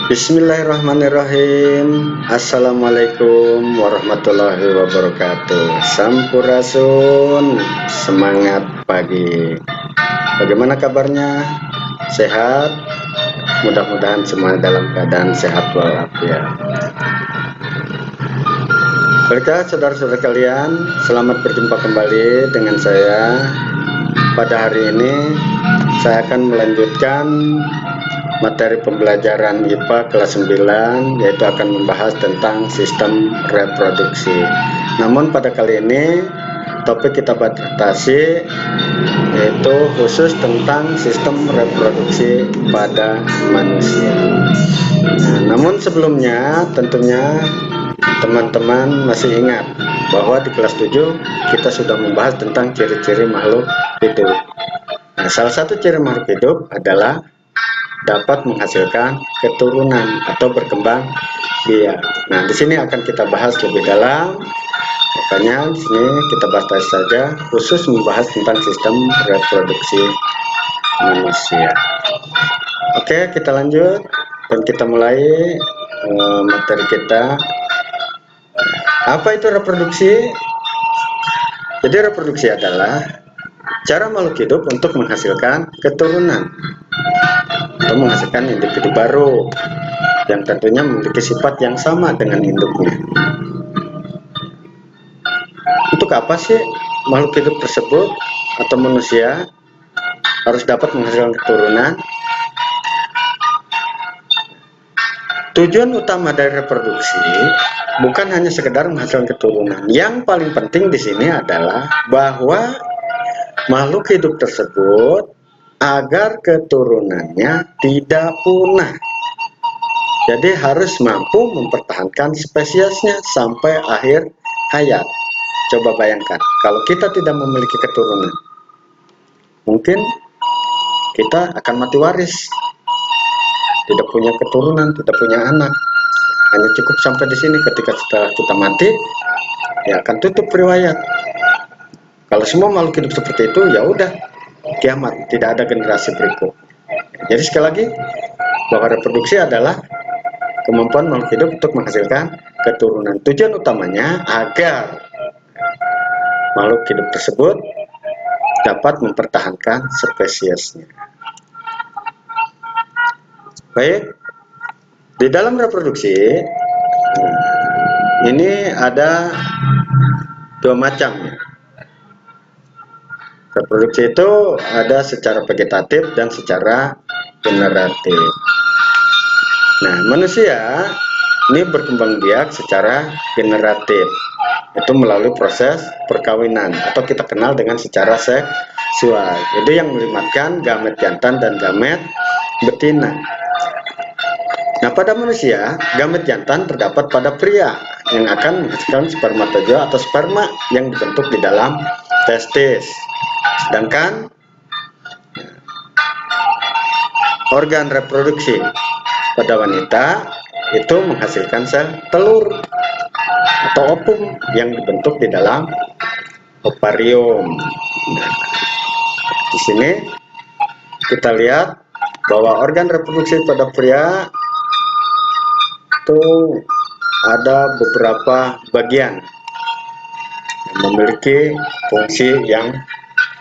Bismillahirrahmanirrahim. Assalamualaikum warahmatullahi wabarakatuh. Sampurasun, semangat pagi. Bagaimana kabarnya? Sehat? Mudah-mudahan semua dalam keadaan sehat walafiat. Baiklah saudara-saudara kalian, selamat berjumpa kembali dengan saya. Pada hari ini saya akan melanjutkan materi pembelajaran IPA kelas 9, yaitu akan membahas tentang sistem reproduksi. Namun pada kali ini topik kita batasi yaitu khusus tentang sistem reproduksi pada manusia. Namun sebelumnya tentunya teman-teman masih ingat bahwa di kelas 7 kita sudah membahas tentang ciri-ciri makhluk hidup. Nah, salah satu ciri makhluk hidup adalah dapat menghasilkan keturunan atau berkembang biak. Nah, di sini akan kita bahas lebih dalam. Makanya di sini kita bahas saja khusus membahas tentang sistem reproduksi manusia. Oke, kita lanjut dan kita mulai materi kita. Apa itu reproduksi? Jadi reproduksi adalah cara makhluk hidup untuk menghasilkan keturunan atau menghasilkan individu baru yang tentunya memiliki sifat yang sama dengan induknya. Untuk apa sih makhluk hidup tersebut atau manusia harus dapat menghasilkan keturunan? Tujuan utama dari reproduksi bukan hanya sekedar menghasilkan keturunan. Yang paling penting di sini adalah bahwa makhluk hidup tersebut agar keturunannya tidak punah. Jadi harus mampu mempertahankan spesiesnya sampai akhir hayat. Coba bayangkan, kalau kita tidak memiliki keturunan, mungkin kita akan mati waris. Tidak punya keturunan, tidak punya anak. Hanya cukup sampai di sini. Ketika setelah kita mati, ya akan tutup riwayat. Kalau semua makhluk hidup seperti itu, ya udah kiamat, tidak ada generasi berikut. Jadi sekali lagi, bahwa reproduksi adalah kemampuan makhluk hidup untuk menghasilkan keturunan. Tujuan utamanya agar makhluk hidup tersebut dapat mempertahankan spesiesnya. Baik, di dalam reproduksi ini ada dua macam. Reproduksi itu ada secara vegetatif dan secara generatif. Nah, manusia ini berkembang biak secara generatif, itu melalui proses perkawinan atau kita kenal dengan secara seksual. Itu yang melibatkan gamet jantan dan gamet betina. Nah, pada manusia, gamet jantan terdapat pada pria yang akan menghasilkan spermatozoa atau sperma yang dibentuk di dalam testis. Sedangkan organ reproduksi pada wanita itu menghasilkan sel telur atau ovum yang dibentuk di dalam ovarium. Nah, di sini kita lihat bahwa organ reproduksi pada pria itu ada beberapa bagian yang memiliki fungsi yang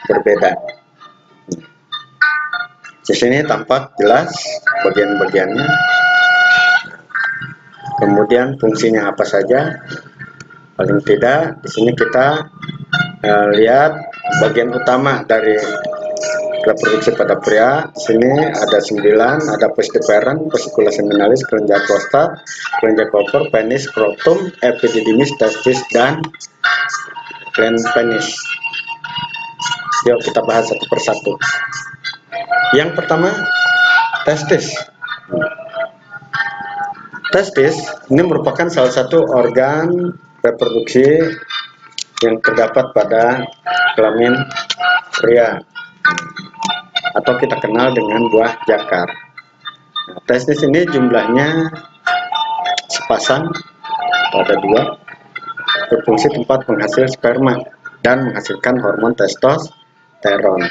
berbeda. Di sini tampak jelas bagian-bagiannya. Kemudian fungsinya apa saja? Paling tidak di sini kita lihat bagian utama dari reproduksi pada pria. Di sini ada 9, ada pestiferan, vesicula seminalis, kelenjar prostat, kelenjar koper, penis, skrotum, epididymis, testis, dan gland penis. Yuk kita bahas satu persatu. Yang pertama, testis. Testis ini merupakan salah satu organ reproduksi yang terdapat pada kelamin pria atau kita kenal dengan buah jakar. Nah, testis ini jumlahnya sepasang, ada 2, berfungsi tempat penghasil sperma dan menghasilkan hormon testosteron.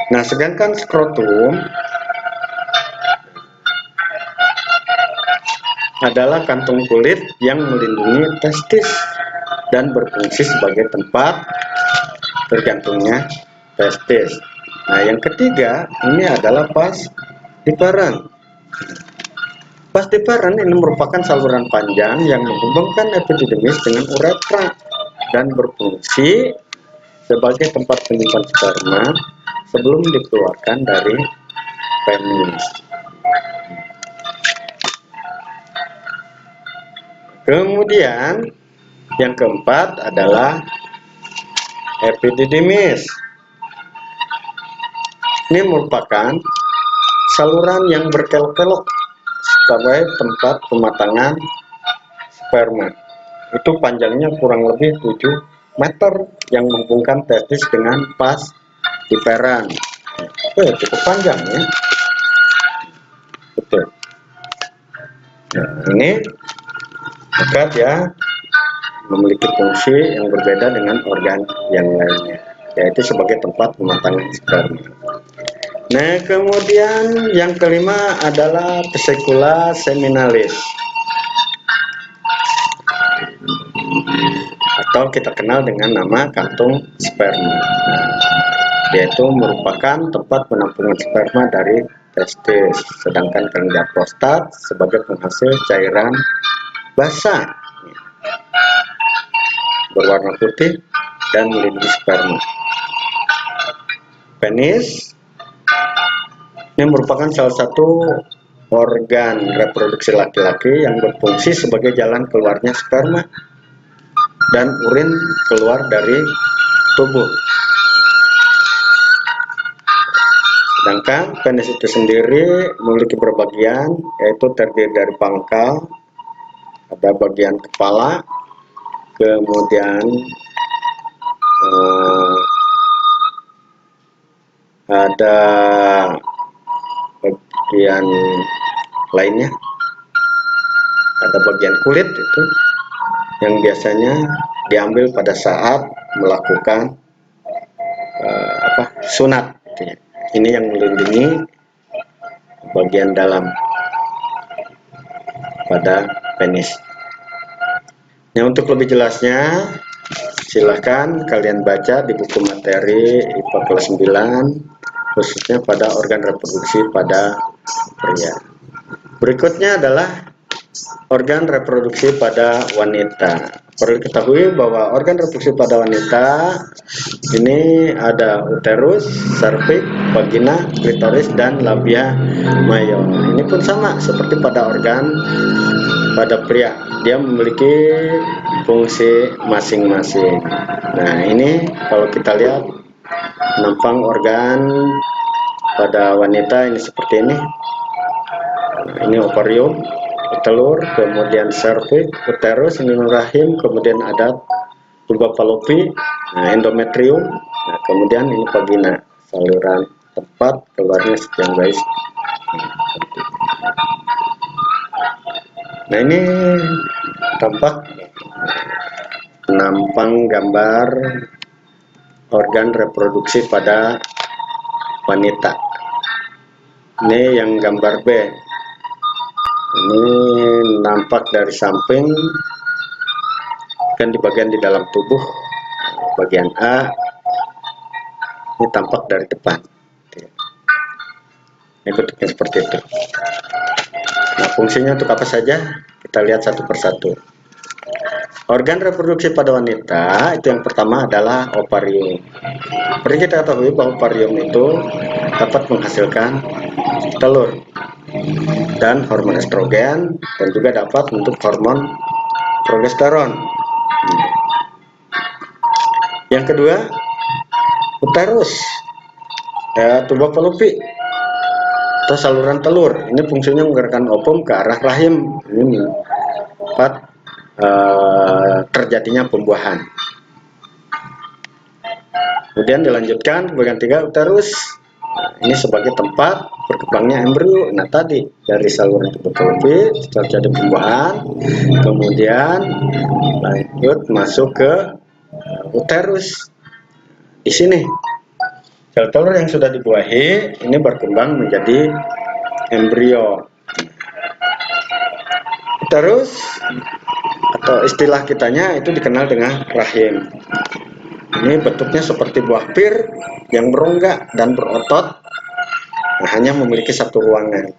Nah, sedangkan skrotum adalah kantung kulit yang melindungi testis dan berfungsi sebagai tempat tergantungnya testis. Nah, yang ketiga ini adalah vas deferens. Vas deferens ini merupakan saluran panjang yang menghubungkan epididymis dengan uretra dan berfungsi sebagai tempat penyimpan sperma sebelum dikeluarkan dari penis. Kemudian yang keempat adalah epididymis. Ini merupakan saluran yang berkelok-kelok sebagai tempat pematangan sperma. Itu panjangnya kurang lebih 7 meter yang menghubungkan testis dengan vas deferens. Cukup panjang ya. Betul. Nah, ini maka dia memiliki fungsi yang berbeda dengan organ yang lainnya, yaitu sebagai tempat pematangan sperma. Nah, kemudian yang kelima adalah vesicula seminalis, atau kita kenal dengan nama kantung sperma, yaitu merupakan tempat penampungan sperma dari testis, sedangkan kelenjar prostat sebagai penghasil cairan basah berwarna putih dan melindungi sperma. Penis ini merupakan salah satu organ reproduksi laki-laki yang berfungsi sebagai jalan keluarnya sperma dan urin keluar dari tubuh. Sedangkan penis itu sendiri memiliki berbagian, yaitu terdiri dari pangkal, ada bagian kepala, kemudian ada bagian lainnya, ada bagian kulit itu yang biasanya diambil pada saat melakukan sunat. Ini yang melindungi bagian dalam pada penis. Nah, untuk lebih jelasnya silahkan kalian baca di buku materi IPA kelas 9 khususnya pada organ reproduksi pada pria. Berikutnya adalah organ reproduksi pada wanita. Perlu diketahui bahwa organ reproduksi pada wanita ini ada uterus, serviks, vagina, klitoris, dan labia major. Ini pun sama seperti pada organ pada pria, dia memiliki fungsi masing-masing. Nah, ini kalau kita lihat nampang organ pada wanita ini seperti ini. Nah, ini ovarium, telur, kemudian serviks, uterus, ini rahim, kemudian ada tuba fallopi, endometrium, nah, kemudian ini vagina, saluran tempat keluarnya sperma guys. Nah, ini tampak nampang gambar organ reproduksi pada wanita. Ini yang gambar B. Ini nampak dari samping kan di bagian di dalam tubuh. Bagian A ini tampak dari depan. Ini bentuknya seperti itu. Nah, fungsinya untuk apa saja? Kita lihat satu persatu. Organ reproduksi pada wanita itu yang pertama adalah ovarium. Perlu kita ketahui bahwa ovarium itu dapat menghasilkan telur dan hormon estrogen, dan juga dapat untuk hormon progesteron. Yang kedua, uterus, tuba fallopi atau saluran telur. Ini fungsinya menggerakkan ovum ke arah rahim. Ini tempat terjadinya pembuahan. Kemudian dilanjutkan bagian 3, uterus. Ini sebagai tempat berkembangnya embrio. Nah, tadi dari saluran tuba fallopi terjadi pembuahan, kemudian lanjut masuk ke uterus. Di sini sel telur yang sudah dibuahi ini berkembang menjadi embrio. Terus atau istilah kitanya itu dikenal dengan rahim. Ini bentuknya seperti buah pir yang berongga dan berotot, hanya memiliki satu ruangan.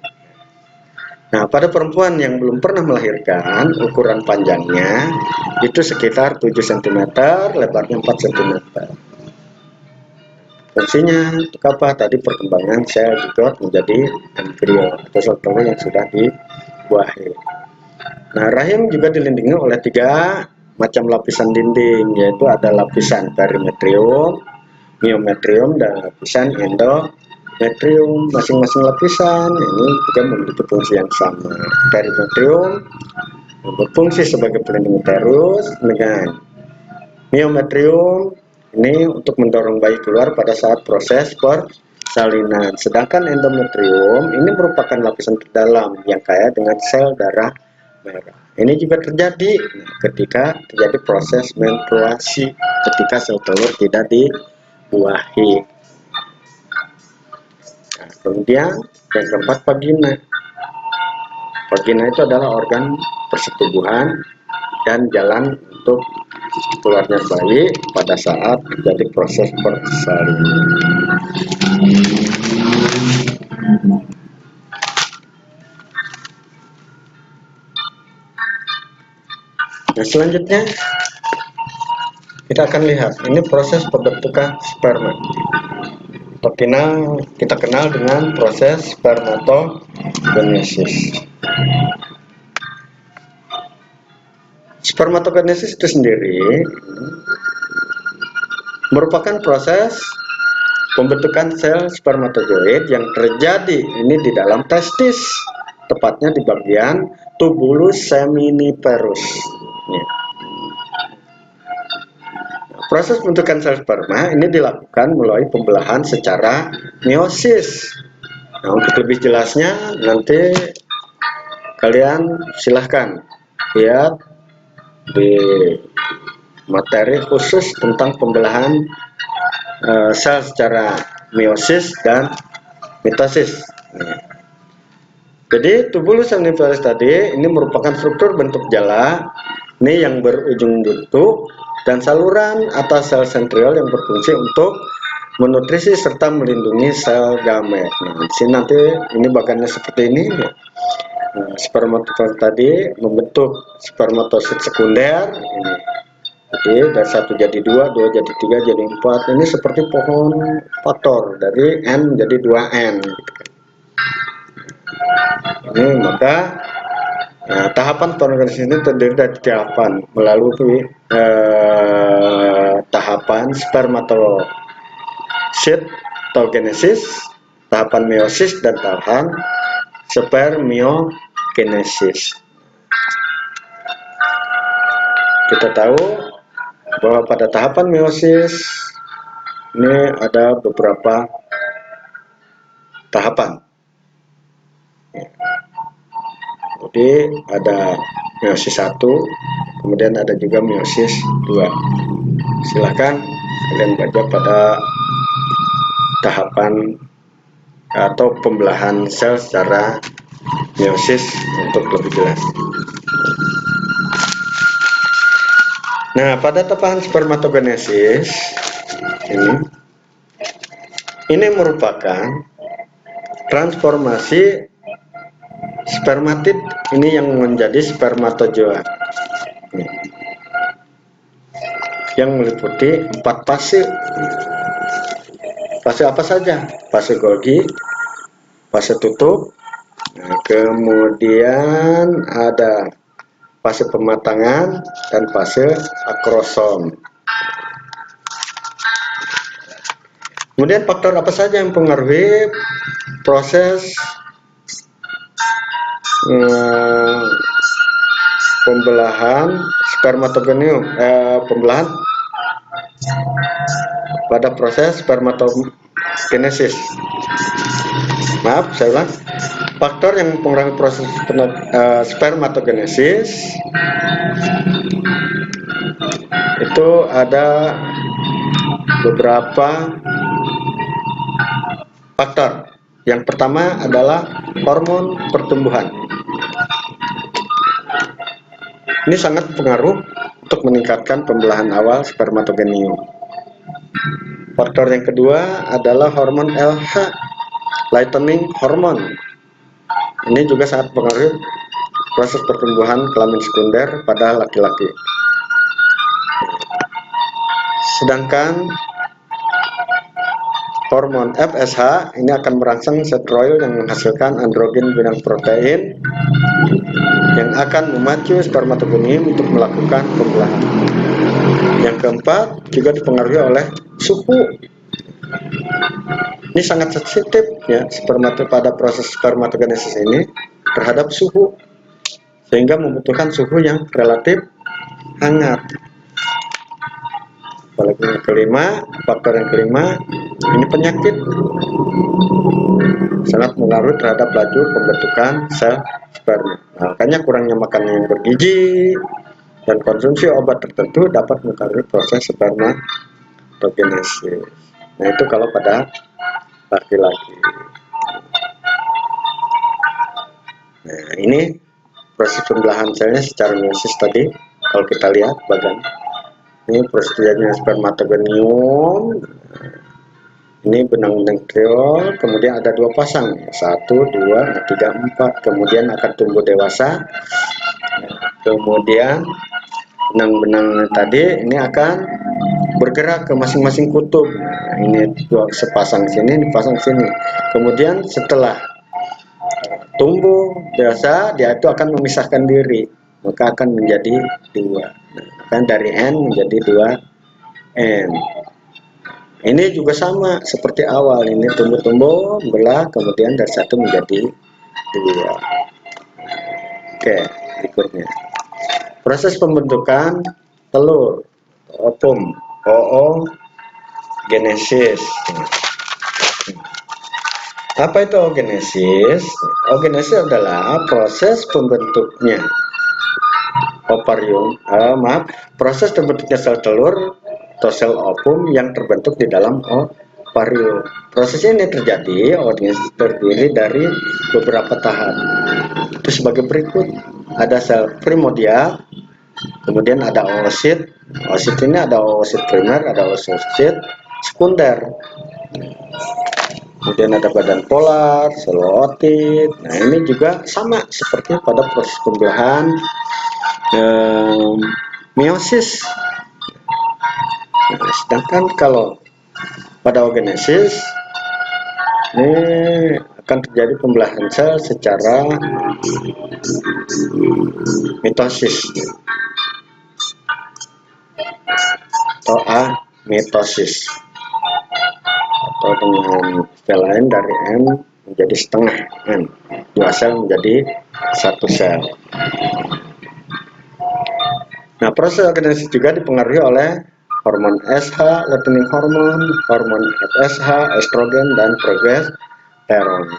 Nah, pada perempuan yang belum pernah melahirkan, ukuran panjangnya itu sekitar 7 cm, lebarnya 4 cm. Fungsinya untuk apa? Tadi perkembangan sel zigot menjadi embrio atau sel telur yang sudah dibuahi. Nah, rahim juga dilindungi oleh 3 macam lapisan dinding, yaitu ada lapisan perimetrium, miometrium, dan lapisan endometrium. Masing-masing lapisan ini juga memiliki fungsi yang sama. Perimetrium berfungsi sebagai pelindung uterus, dengan miometrium ini untuk mendorong bayi keluar pada saat proses persalinan. Sedangkan endometrium ini merupakan lapisan terdalam yang kaya dengan sel darah merah. Ini juga terjadi ketika terjadi proses menstruasi, ketika sel telur tidak dibuahi. Nah, kemudian yang keempat, vagina. Vagina itu adalah organ persetubuhan dan jalan untuk keluarnya bayi pada saat terjadi proses persalinan. Nah, selanjutnya kita akan lihat ini proses pembentukan sperma. Kita kenal dengan proses spermatogenesis. Spermatogenesis itu sendiri merupakan proses pembentukan sel spermatozoid yang terjadi ini di dalam testis, tepatnya di bagian tubulus seminiferus. Proses pembentukan sel sperma ini dilakukan melalui pembelahan secara meiosis. Nah, untuk lebih jelasnya nanti kalian silahkan lihat di materi khusus tentang pembelahan sel secara meiosis dan mitosis. Jadi tubulus seminiferus tadi ini merupakan struktur bentuk jala ini yang berujung buntu dan saluran atau sel sentriol yang berfungsi untuk menutrisi serta melindungi sel gamet. Nah, di sini nanti ini bagiannya seperti ini. Nah, spermatozoid tadi membentuk spermatosit sekunder. Ini. Jadi dari 1 jadi 2, 2 jadi 3, jadi 4. Ini seperti pohon faktor dari N menjadi 2N. Ini maka tahapan spermatogenesis ini terdiri dari tahapan melalui tahapan spermatocytogenesis, tahapan meiosis, dan tahapan spermiogenesis. Kita tahu bahwa pada tahapan meiosis ini ada beberapa tahapan. Jadi ada meiosis 1, kemudian ada juga meiosis 2. Silahkan kalian baca pada tahapan atau pembelahan sel secara meiosis untuk lebih jelas. Nah, pada tahapan spermatogenesis ini merupakan transformasi spermatid ini yang menjadi spermatozoa yang meliputi 4 fase. Fase apa saja? Fase Golgi, fase tutup, kemudian ada fase pematangan dan fase akrosom. Kemudian faktor apa saja yang mempengaruhi proses pembelahan spermatogeneum, pembelahan pada proses spermatogenesis. Maaf, saya ulang. Faktor yang mempengaruhi proses spermatogenesis itu ada beberapa faktor. Yang pertama adalah hormon pertumbuhan. Ini sangat pengaruh untuk meningkatkan pembelahan awal spermatogenium. Faktor yang kedua adalah hormon LH, lightening hormone. Ini juga sangat pengaruh proses pertumbuhan kelamin sekunder pada laki-laki. Sedangkan hormon FSH ini akan merangsang steroid yang menghasilkan androgen bindang protein yang akan memacu spermatogenium untuk melakukan pembelahan. Yang keempat juga dipengaruhi oleh suhu. Ini sangat sensitif ya pada proses spermatogenesis ini terhadap suhu, sehingga membutuhkan suhu yang relatif hangat. Apalagi yang kelima, faktor yang kelima, ini penyakit sangat mengaruh terhadap laju pembentukan sel sperma. Nah, makanya kurangnya makanan yang bergizi dan konsumsi obat tertentu dapat mempengaruhi proses spermatogenesis. Nah, itu kalau pada laki-laki. Nah, ini proses pembelahan selnya secara meiosis tadi. Kalau kita lihat bagian ini prosedurnya spermatogenium, ini benang-benang triol, kemudian ada 2 pasang, 1, 2, 3, 4, kemudian akan tumbuh dewasa, kemudian benang-benang tadi ini akan bergerak ke masing-masing kutub. Nah, ini sepasang sini, dipasang sini, kemudian setelah tumbuh dewasa dia itu akan memisahkan diri, maka akan menjadi 2. Kan dari N menjadi 2N. Ini juga sama seperti awal, ini tumbuh-tumbuh belah, kemudian dari 1 menjadi 2. Oke, berikutnya proses pembentukan telur, ovum, oogenesis. Apa itu oogenesis? Oogenesis adalah proses pembentuknya proses terbentuknya sel telur atau sel ovum yang terbentuk di dalam ovarium. Proses ini terjadi, oogenesis terdiri dari beberapa tahap. Itu sebagai berikut: ada sel primordial, kemudian ada oosit. Oosit ini ada oosit primer, ada oosit sekunder. Kemudian ada badan polar, selootit. Nah, ini juga sama seperti pada proses pembelahan meiosis. Nah, sedangkan kalau pada oogenesis ini akan terjadi pembelahan sel secara mitosis atau amitosis, atau dengan istilah lain dari M menjadi setengah N, 2 sel menjadi 1 sel. Nah, proses oogenesis juga dipengaruhi oleh hormon SH, luteinizing hormone, hormon FSH, estrogen, dan progesteron.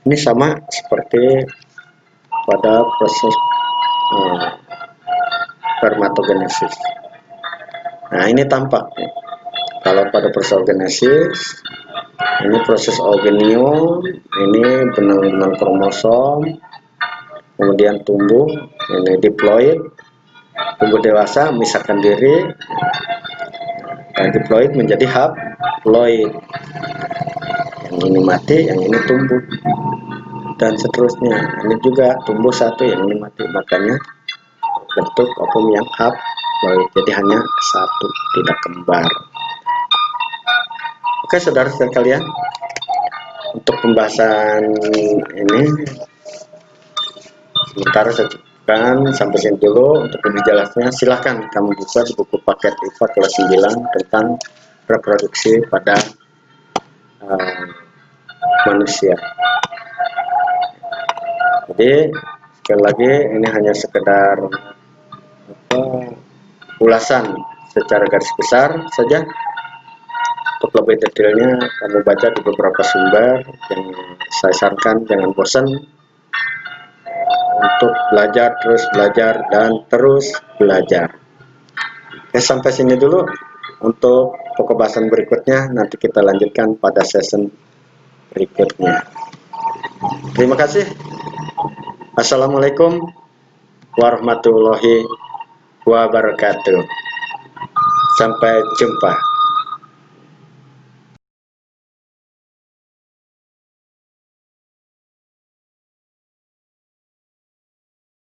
Ini sama seperti pada proses spermatogenesis. Nah, ini tampak kalau pada proses oogenesis, ini proses oogenium, ini benang-benang kromosom, kemudian tumbuh, ini diploid, tumbuh dewasa, memisahkan diri, dan diploid menjadi haploid. Yang ini mati, yang ini tumbuh, dan seterusnya. Ini juga tumbuh 1, yang ini mati, makanya bentuk ovum yang haploid. Jadi hanya 1, tidak kembar. Oke, saudara-saudara kalian, untuk pembahasan ini sementara saya cukupkan sampai sini dulu. Untuk lebih jelasnya silahkan kamu buka di buku paket IPA kelas 9 tentang reproduksi pada manusia. Jadi sekali lagi ini hanya sekedar ulasan secara garis besar saja. Untuk lebih detailnya kamu baca di beberapa sumber. Yang saya sarankan jangan bosan untuk belajar, terus belajar, dan terus belajar. Oke, sampai sini dulu. Untuk pembahasan berikutnya nanti kita lanjutkan pada session berikutnya. Terima kasih. Assalamualaikum warahmatullahi wabarakatuh. Sampai jumpa.